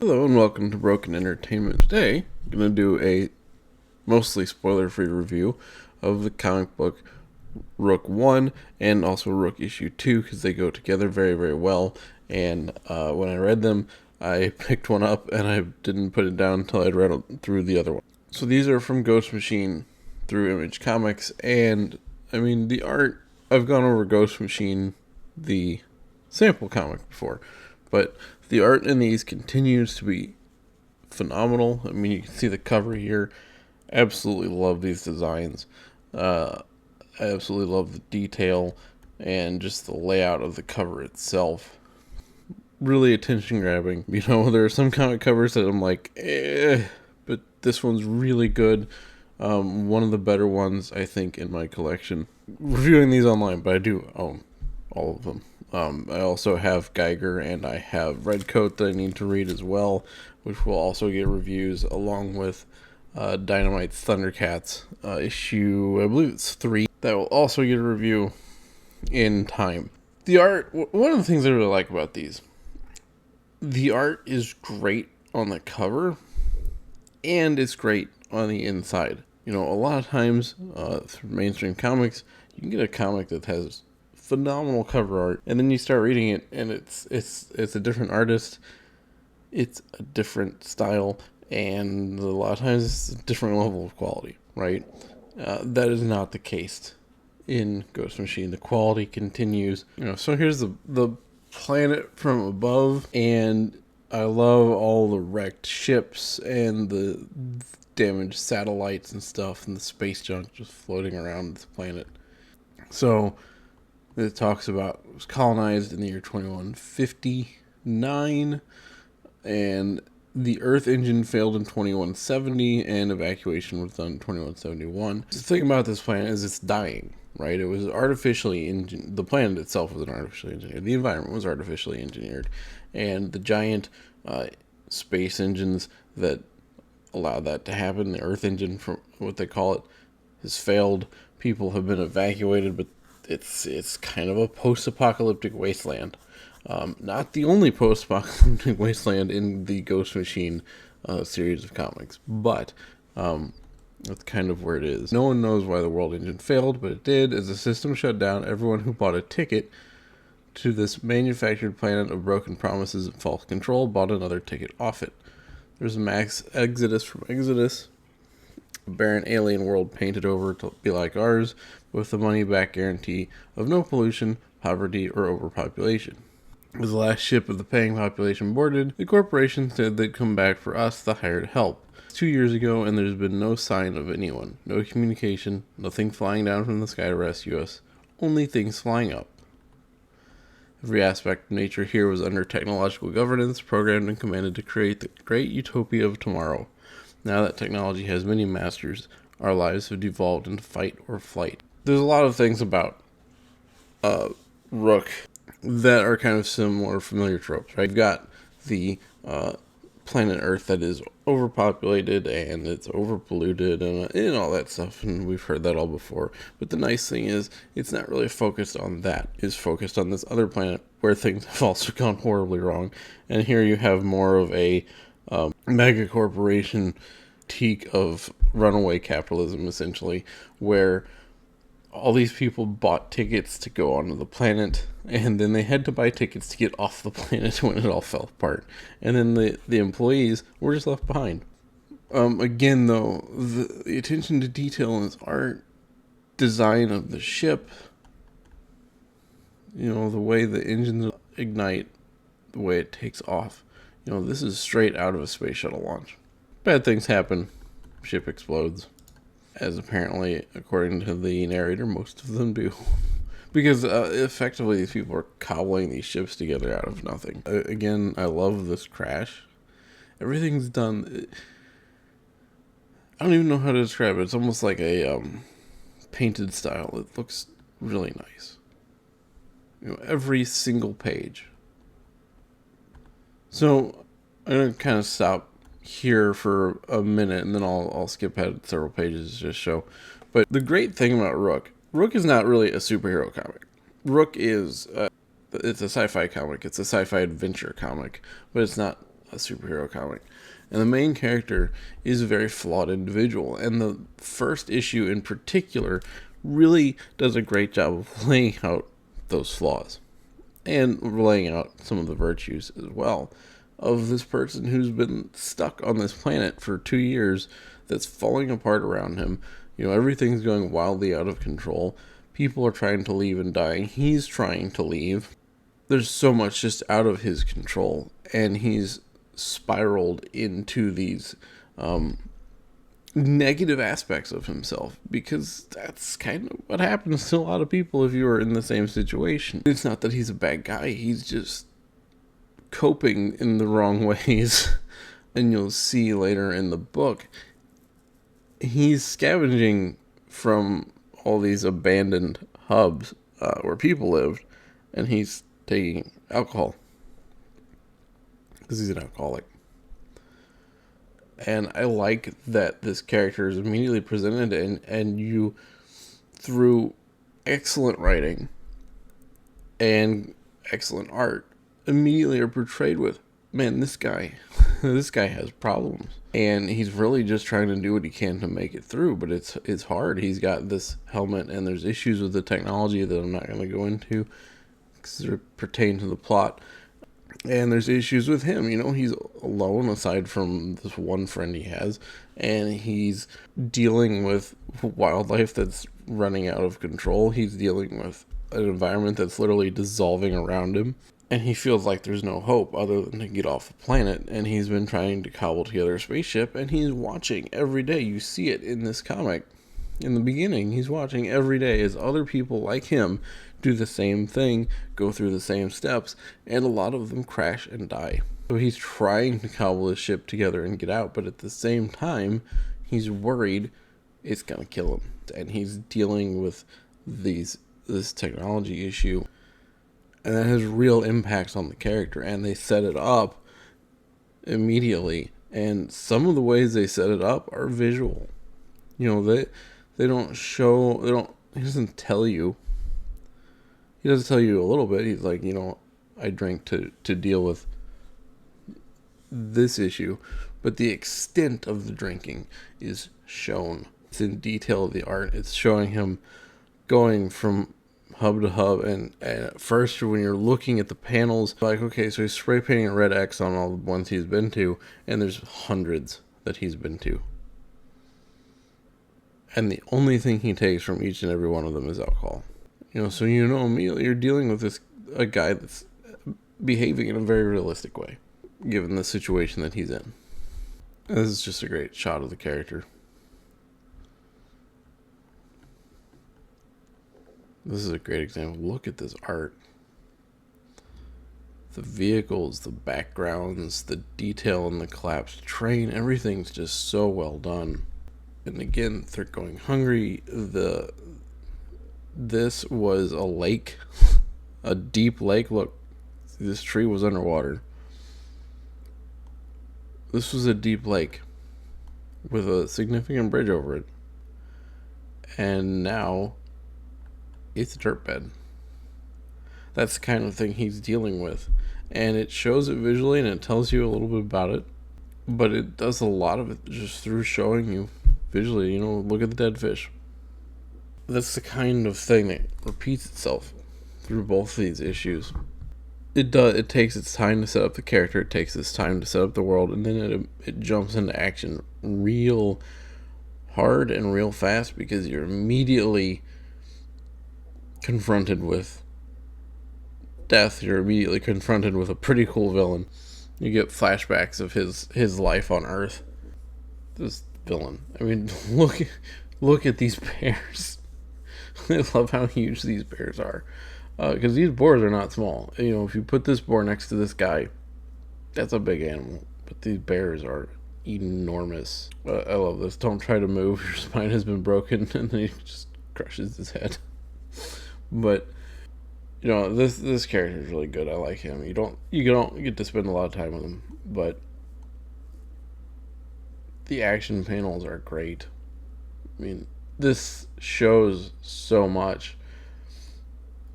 Hello and welcome to Broken Entertainment. Today, I'm going to do a mostly spoiler-free review of the comic book Rook 1 and also Rook issue 2 because they go together very, very well. And when I read them, I picked one up and I didn't put it down until I'd read through the other one. So these are from Ghost Machine through Image Comics, and I mean, the art, I've gone over Ghost Machine, the sample comic before, but the art in these continues to be phenomenal. I mean, you can see the cover here. Absolutely love these designs. I absolutely love the detail and just the layout of the cover itself. Really attention grabbing. You know, there are some comic covers that I'm like, but this one's really good. One of the better ones, I think, in my collection. Reviewing these online, but I do own all of them. I also have Geiger and I have Redcoat that I need to read as well, which will also get reviews along with Dynamite's Thundercats issue, I believe it's 3, that will also get a review in time. The art, one of the things I really like about these, the art is great on the cover and it's great on the inside. You know, a lot of times through mainstream comics, you can get a comic that has phenomenal cover art, and then you start reading it, and it's a different artist, it's a different style, and a lot of times it's a different level of quality, right? That is not the case in Ghost Machine. The quality continues. You know, so here's the planet from above, and I love all the wrecked ships and the damaged satellites and stuff, and the space junk just floating around this planet. So it talks about it was colonized in the year 2159, and the Earth engine failed in 2170, and evacuation was done in 2171. The thing about this planet is it's dying, right? It was artificially engineered. The planet itself was artificially engineered. The environment was artificially engineered, and the giant space engines that allowed that to happen, the Earth engine, from what they call it, has failed. People have been evacuated, but it's kind of a post-apocalyptic wasteland. Not the only post-apocalyptic wasteland in the Ghost Machine series of comics, but that's kind of where it is. No one knows why the world engine failed, but it did. As the system shut down, everyone who bought a ticket to this manufactured planet of broken promises and false control bought another ticket off it. There's a max exodus from Exodus, a barren alien world painted over to be like ours, with the money-back guarantee of no pollution, poverty, or overpopulation. As the last ship of the paying population boarded, the corporation said they'd come back for us, the hired help. It's 2 years ago, and there's been no sign of anyone. No communication, nothing flying down from the sky to rescue us, only things flying up. Every aspect of nature here was under technological governance, programmed and commanded to create the great utopia of tomorrow. Now that technology has many masters, our lives have devolved into fight or flight. There's a lot of things about Rook that are kind of similar, familiar tropes, right? You've got the planet Earth that is overpopulated and it's overpolluted and all that stuff, and we've heard that all before. But the nice thing is, it's not really focused on that. It's focused on this other planet where things have also gone horribly wrong. And here you have more of a mega corporation critique of runaway capitalism, essentially, where all these people bought tickets to go onto the planet, and then they had to buy tickets to get off the planet when it all fell apart. And then the employees were just left behind. Again, though, the attention to detail in this art, design of the ship, you know, the way the engines ignite, the way it takes off, you know, this is straight out of a space shuttle launch. Bad things happen. Ship explodes. As apparently, according to the narrator, most of them do. Because effectively, these people are cobbling these ships together out of nothing. Again, I love this crash. Everything's done. I don't even know how to describe it. It's almost like a painted style. It looks really nice. You know, every single page. So I'm gonna kind of stop here for a minute, and then I'll skip ahead several pages to just show. But the great thing about Rook is not really a superhero comic. Rook is it's a sci-fi comic. It's a sci-fi adventure comic, but it's not a superhero comic. And the main character is a very flawed individual. And the first issue in particular really does a great job of laying out those flaws and laying out some of the virtues as well of this person who's been stuck on this planet for 2 years that's falling apart around him. Everything's going wildly out of control. People are trying to leave and dying. He's trying to leave. There's so much just out of his control, and he's spiraled into these negative aspects of himself, because that's kind of what happens to a lot of people if you are in the same situation. It's not that he's a bad guy, he's just coping in the wrong ways. And you'll see later in the book, he's scavenging from all these abandoned hubs where people lived, and he's taking alcohol because he's an alcoholic. And I like that this character is immediately presented, and you, through excellent writing and excellent art, immediately are portrayed with, man, this guy has problems, and he's really just trying to do what he can to make it through, but it's hard. He's got this helmet, and there's issues with the technology that I'm not going to go into because they pertain to the plot. And there's issues with him. He's alone aside from this one friend he has, and he's dealing with wildlife that's running out of control. He's dealing with an environment that's literally dissolving around him, and he feels like there's no hope other than to get off the planet. And he's been trying to cobble together a spaceship, and he's watching every day. You see it in this comic. In the beginning, he's watching every day as other people like him do the same thing, go through the same steps, and a lot of them crash and die. So he's trying to cobble his ship together and get out, but at the same time, he's worried it's going to kill him. And he's dealing with this technology issue, and that has real impacts on the character, and they set it up immediately. And some of the ways they set it up are visual. They don't show, he doesn't tell you. He does tell you a little bit. He's like, I drank to deal with this issue. But the extent of the drinking is shown. It's in detail of the art. It's showing him going from hub to hub. And at first, when you're looking at the panels, like, okay, so he's spray painting a red X on all the ones he's been to. And there's hundreds that he's been to. And the only thing he takes from each and every one of them is alcohol. So immediately you're dealing with a guy that's behaving in a very realistic way, given the situation that he's in. And this is just a great shot of the character. This is a great example. Look at this art. The vehicles, the backgrounds, the detail in the collapsed train, everything's just so well done. And again, they're going hungry. This was a lake, a deep lake. Look, this tree was underwater. This was a deep lake with a significant bridge over it. And now it's a dirt bed. That's the kind of thing he's dealing with. And it shows it visually, and it tells you a little bit about it. But it does a lot of it just through showing you visually. Look at the dead fish. That's the kind of thing that repeats itself through both of these issues. It takes its time to set up the character, it takes its time to set up the world, and then it jumps into action real hard and real fast, because you're immediately confronted with death. You're immediately confronted with a pretty cool villain. You get flashbacks of his life on Earth. This villain. I mean, look at these bears. I love how huge these bears are, because these boars are not small. If you put this boar next to this guy, that's a big animal. But these bears are enormous. I love this. Don't try to move. Your spine has been broken, and then he just crushes his head. But this character is really good. I like him. You don't get to spend a lot of time with him, but the action panels are great. I mean, this shows so much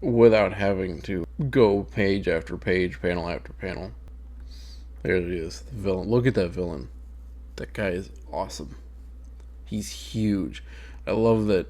without having to go page after page, panel after panel. There it is. The villain. Look at that villain. That guy is awesome. He's huge. I love that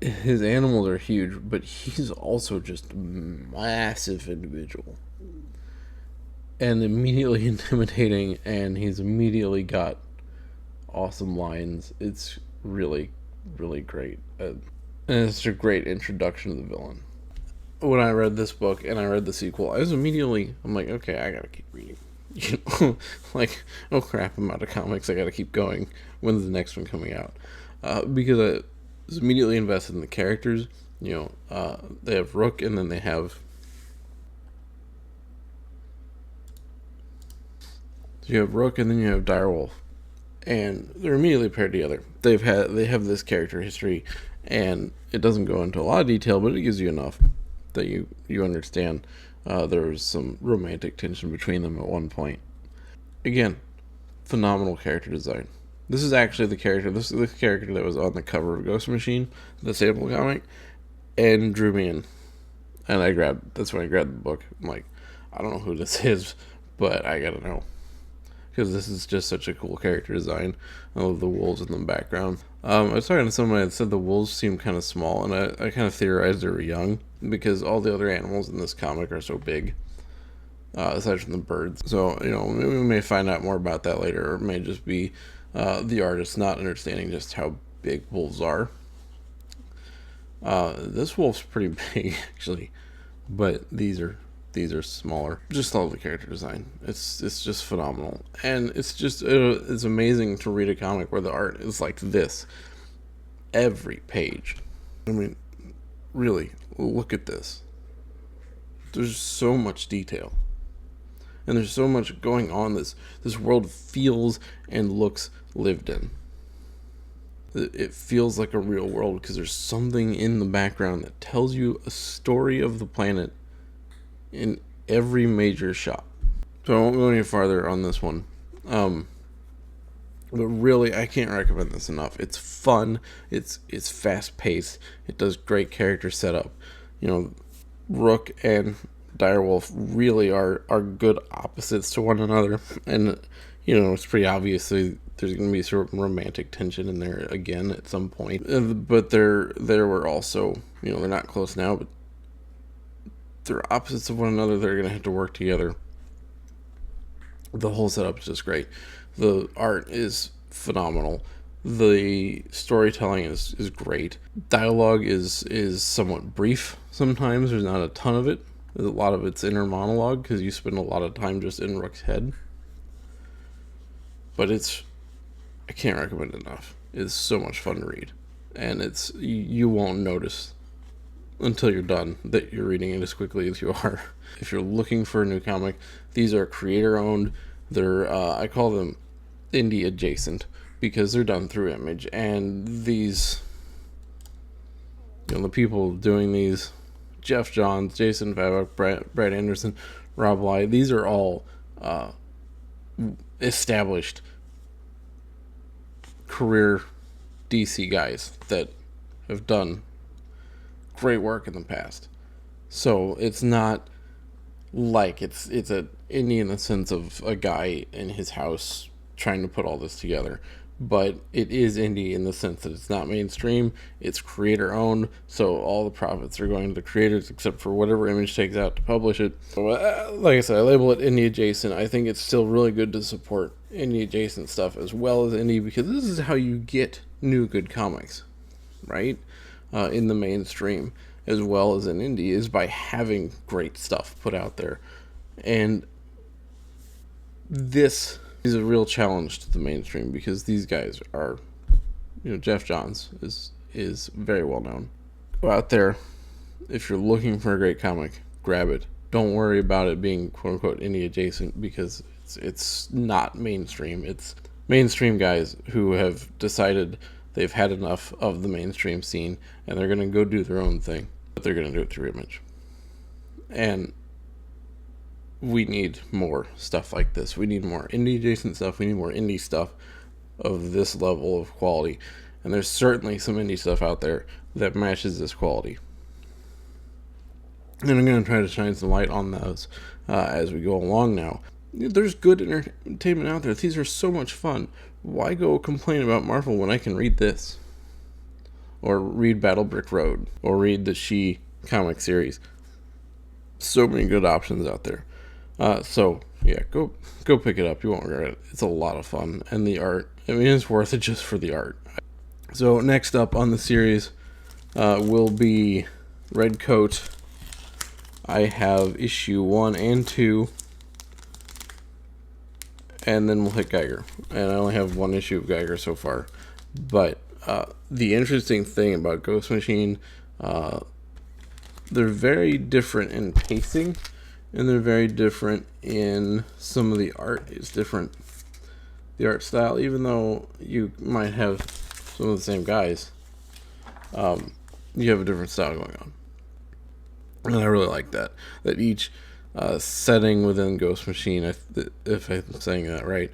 his animals are huge, but he's also just a massive individual. And immediately intimidating, and he's immediately got awesome lines. It's really, really great. And it's a great introduction to the villain. When I read this book and I read the sequel, I'm like, okay, I gotta keep reading. You know, like, oh crap, I'm out of comics. I gotta keep going. When's the next one coming out? Because I was immediately invested in the characters. They have Rook, and then they have. So you have Rook, and then you have Direwolf, and they're immediately paired together. They have this character history, and it doesn't go into a lot of detail, but it gives you enough that you understand. There was some romantic tension between them at one point. Again, phenomenal character design. This is actually the character. This is the character that was on the cover of Ghost Machine, the sample comic, and drew me in. And that's when I grabbed the book. I'm like, I don't know who this is, but I gotta know, because this is just such a cool character design. I love the wolves in the background. I was talking to somebody that said the wolves seem kind of small, and I kind of theorized they were young, because all the other animals in this comic are so big, aside from the birds. So, we may find out more about that later, or it may just be the artist not understanding just how big wolves are. This wolf's pretty big, actually, but these are smaller. Just love the character design. It's just phenomenal, and it's amazing to read a comic where the art is like this every page. I mean, really, look at this. There's so much detail, and there's so much going on. This world feels and looks lived in. It feels like a real world because there's something in the background that tells you a story of the planet in every major shot. So I won't go any farther on this one. But really, I can't recommend this enough. It's fun. It's fast paced. It does great character setup. Rook and Direwolf really are good opposites to one another, and it's pretty obvious there's going to be sort of romantic tension in there again at some point. But there were also, they're not close now, but they're opposites of one another. They're going to have to work together. The whole setup is just great. The art is phenomenal. The storytelling is great. Dialogue is somewhat brief sometimes. There's not a ton of it. A lot of it's inner monologue because you spend a lot of time just in Rook's head. But I can't recommend it enough. It's so much fun to read. And you won't notice until you're done that you're reading it as quickly as you are. If you're looking for a new comic, these are creator owned. They're I call them indie adjacent because they're done through Image, and these the people doing these, Jeff Johns, Jason Fabok, Brad Anderson, Rob Light, these are all established career DC guys that have done great work in the past. So it's not like it's a indie in the sense of a guy in his house trying to put all this together, but it is indie in the sense that it's not mainstream. It's creator owned, so all the profits are going to the creators except for whatever Image takes out to publish it. So like I said, I label it indie adjacent. I think it's still really good to support indie adjacent stuff as well as indie, because this is how you get new good comics, right? In the mainstream as well as in indie, is by having great stuff put out there. And this is a real challenge to the mainstream because these guys are, Jeff Johns is very well known. Go out there, if you're looking for a great comic, grab it. Don't worry about it being quote unquote indie adjacent, because it's not mainstream. It's mainstream guys who have decided they've had enough of the mainstream scene and they're going to go do their own thing, but they're going to do it through Image. And we need more stuff like this. We need more indie adjacent stuff. We need more indie stuff of this level of quality. And there's certainly some indie stuff out there that matches this quality. And I'm going to try to shine some light on those as we go along now. There's good entertainment out there. These are so much fun. Why go complain about Marvel when I can read this? Or read Battle Brick Road, or read the She comic series. So many good options out there. So yeah, go pick it up. You won't regret it. It's a lot of fun, and the art. I mean, it's worth it just for the art. So next up on the series will be Red Coat. I have issue 1 and 2, and then we'll hit Geiger. And I only have 1 issue of Geiger so far. But the interesting thing about Ghost Machine, they're very different in pacing, and they're very different in some of the art. It's different, the art style, even though you might have some of the same guys. You have a different style going on. And I really like that each setting within Ghost Machine, if I'm saying that right,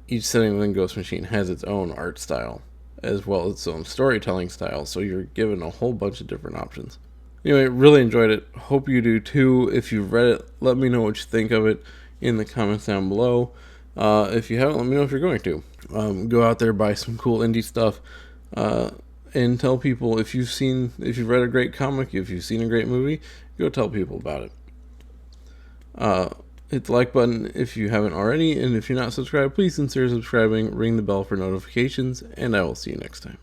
each setting within Ghost Machine has its own art style, as well as its own storytelling style, so you're given a whole bunch of different options. Anyway, really enjoyed it. Hope you do too. If you've read it, let me know what you think of it in the comments down below. If you haven't, let me know if you're going to. Go out there, buy some cool indie stuff, and tell people if you've read a great comic, if you've seen a great movie, go tell people about it. Hit the like button if you haven't already, and if you're not subscribed, please consider subscribing, ring the bell for notifications, and I will see you next time.